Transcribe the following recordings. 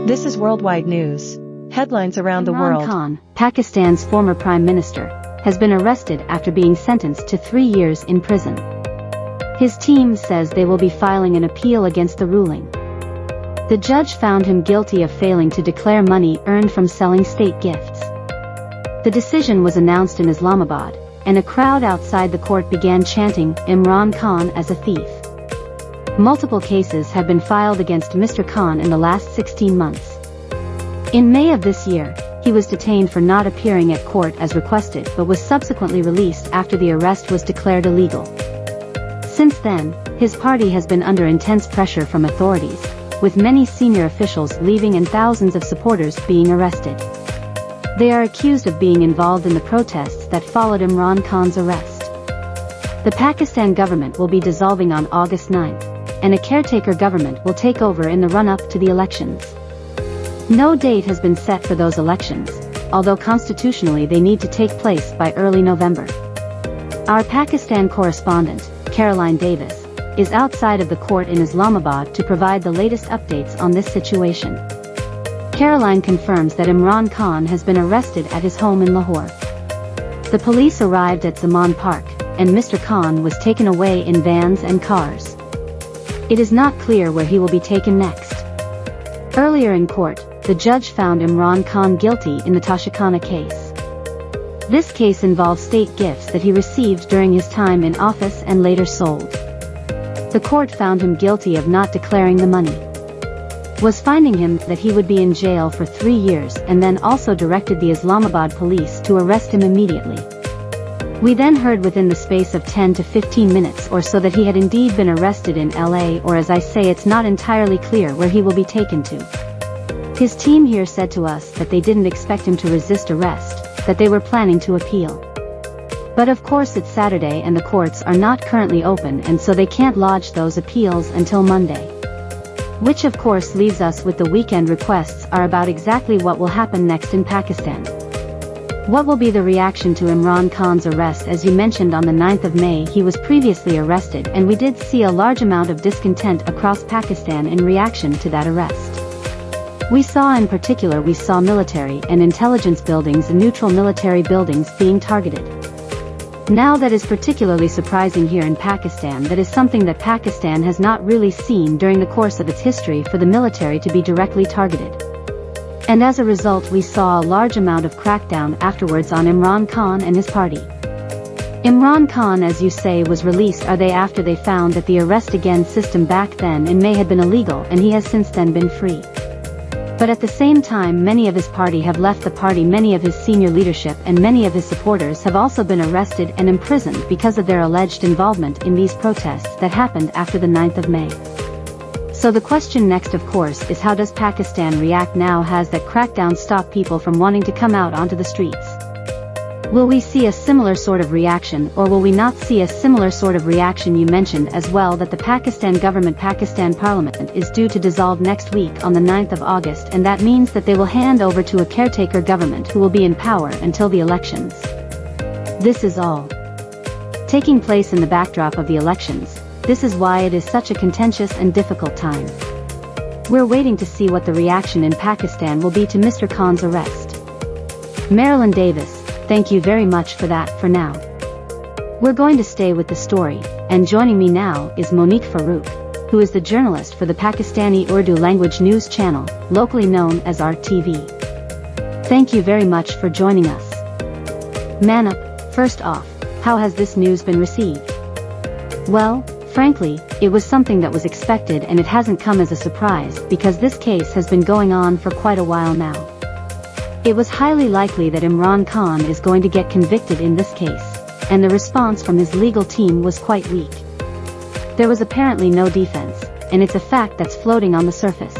This is worldwide news. Headlines around the world. Imran Khan, Pakistan's former prime minister, has been arrested after being sentenced to 3 years in prison. His team says they will be filing an appeal against the ruling. The judge found him guilty of failing to declare money earned from selling state gifts. The decision was announced in Islamabad, and a crowd outside the court began chanting Imran Khan as a thief. Multiple cases have been filed against Mr. Khan in the last 16 months. In May of this year, he was detained for not appearing at court as requested but was subsequently released after the arrest was declared illegal. Since then, his party has been under intense pressure from authorities, with many senior officials leaving and thousands of supporters being arrested. They are accused of being involved in the protests that followed Imran Khan's arrest. The Pakistan government will be dissolving on August 9th, and a caretaker government will take over in the run-up to the elections. No date has been set for those elections, although constitutionally they need to take place by early November. Our Pakistan correspondent, Caroline Davis, is outside of the court in Islamabad to provide the latest updates on this situation. Caroline confirms that Imran Khan has been arrested at his home in Lahore. The police arrived at Zaman Park, and Mr. Khan was taken away in vans and cars. It is not clear where he will be taken next. Earlier in court, the judge found Imran Khan guilty in the Toshakana case. This case involves state gifts that he received during his time in office and later sold. The court found him guilty of not declaring the money, was finding him that he would be in jail for 3 years, and then also directed the Islamabad police to arrest him immediately. We then heard within the space of 10 to 15 minutes or so that he had indeed been arrested in LA, or as I say, it's not entirely clear where he will be taken to. His team here said to us that they didn't expect him to resist arrest, that they were planning to appeal. But of course it's Saturday and the courts are not currently open, and so they can't lodge those appeals until Monday. Which of course leaves us with the weekend. Requests are about exactly what will happen next in Pakistan. What will be the reaction to Imran Khan's arrest? As you mentioned, on the 9th of May he was previously arrested, and we did see a large amount of discontent across Pakistan in reaction to that arrest. We saw military and intelligence buildings and neutral military buildings being targeted. Now that is particularly surprising here in Pakistan. That is something that Pakistan has not really seen during the course of its history, for the military to be directly targeted. And as a result we saw a large amount of crackdown afterwards on Imran Khan and his party. Imran Khan, as you say, was released after they found that the arrest against system back then in May had been illegal, and he has since then been free. But at the same time many of his party have left the party. Many of his senior leadership and many of his supporters have also been arrested and imprisoned because of their alleged involvement in these protests that happened after the 9th of May. So the question next, of course, is how does Pakistan react now? Has that crackdown stopped people from wanting to come out onto the streets? Will we see a similar sort of reaction, or will we not see a similar sort of reaction? You mentioned as well that the Pakistan parliament is due to dissolve next week on the 9th of August, and that means that they will hand over to a caretaker government who will be in power until the elections. This is all taking place in the backdrop of the elections. This is why it is such a contentious and difficult time. We're waiting to see what the reaction in Pakistan will be to Mr. Khan's arrest. Marilyn Davis, thank you very much for that. For now, we're going to stay with the story, and joining me now is Monique Farouk, who is the journalist for the Pakistani Urdu language news channel, locally known as RTV. Thank you very much for joining us. Man up, first off, how has this news been received? Well, frankly, it was something that was expected, and it hasn't come as a surprise because this case has been going on for quite a while now. It was highly likely that Imran Khan is going to get convicted in this case, and the response from his legal team was quite weak. There was apparently no defense, and it's a fact that's floating on the surface.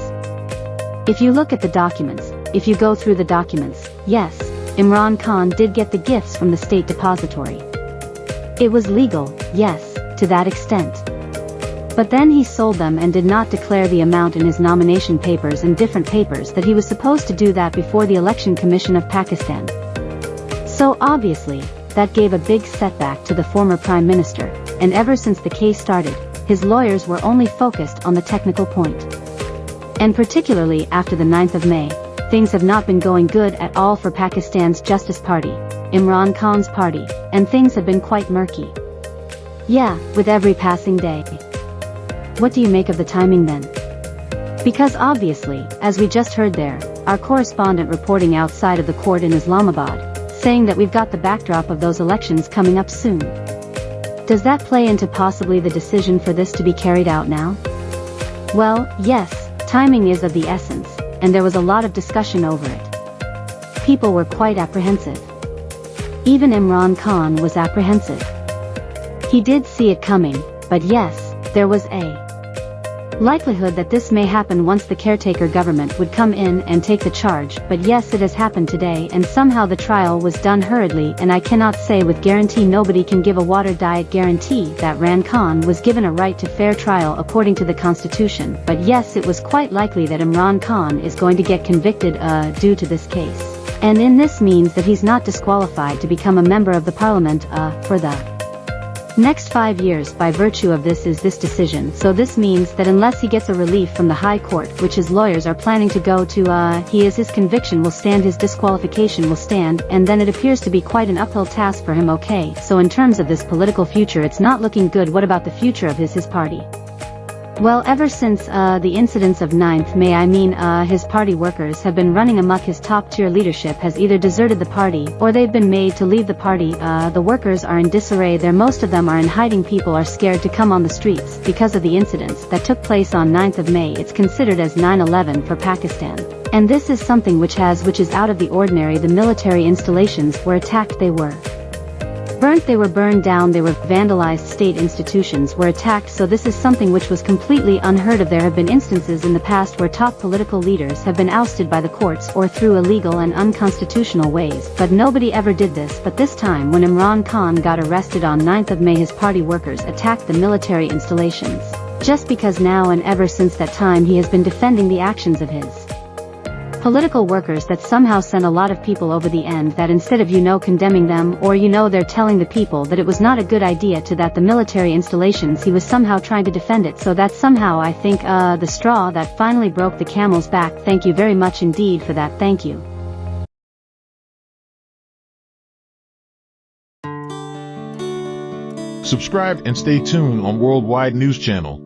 If you look at the documents, if you go through the documents, yes, Imran Khan did get the gifts from the state depository. It was legal, yes, to that extent. But then he sold them and did not declare the amount in his nomination papers and different papers that he was supposed to do that before the Election Commission of Pakistan. So obviously, that gave a big setback to the former Prime Minister, and ever since the case started, his lawyers were only focused on the technical point. And particularly after the 9th of May, things have not been going good at all for Pakistan's Justice Party, Imran Khan's party, and things have been quite murky. Yeah, with every passing day. What do you make of the timing then? Because obviously, as we just heard there, our correspondent reporting outside of the court in Islamabad, saying that we've got the backdrop of those elections coming up soon. Does that play into possibly the decision for this to be carried out now? Well, yes, timing is of the essence, and there was a lot of discussion over it. People were quite apprehensive. Even Imran Khan was apprehensive. He did see it coming, but yes, there was a likelihood that this may happen once the caretaker government would come in and take the charge, but yes, it has happened today, and somehow the trial was done hurriedly, and I cannot say with guarantee, nobody can give a water diet guarantee that Imran Khan was given a right to fair trial according to the constitution, but yes, it was quite likely that Imran Khan is going to get convicted due to this case. And in this means that he's not disqualified to become a member of the parliament for the next 5 years by virtue of this decision. So this means that unless he gets a relief from the High Court, which his lawyers are planning to go to, his conviction will stand, his disqualification will stand, and then it appears to be quite an uphill task for him. Okay, so in terms of this political future, it's not looking good. What about the future of his party? Well, ever since the incidents of 9th May, his party workers have been running amok. His top-tier leadership has either deserted the party, or they've been made to leave the party. The workers are in disarray there. Most of them are in hiding. People are scared to come on the streets because of the incidents that took place on 9th of May. It's considered as 9/11 for Pakistan. And this is something which is out of the ordinary. The military installations were attacked, they were burnt, they were burned down, they were vandalized, state institutions were attacked. So this is something which was completely unheard of. There have been instances in the past where top political leaders have been ousted by the courts or through illegal and unconstitutional ways, but nobody ever did this. But this time, when Imran Khan got arrested on 9th of May, his party workers attacked the military installations. Just because now and ever since that time he has been defending the actions of his political workers that somehow sent a lot of people over the end, that instead of condemning them, or they're telling the people that it was not a good idea to that the military installations, he was somehow trying to defend it. So that's somehow, I think, the straw that finally broke the camel's back. Thank you very much indeed for that. Thank you. Subscribe and stay tuned on Worldwide News Channel.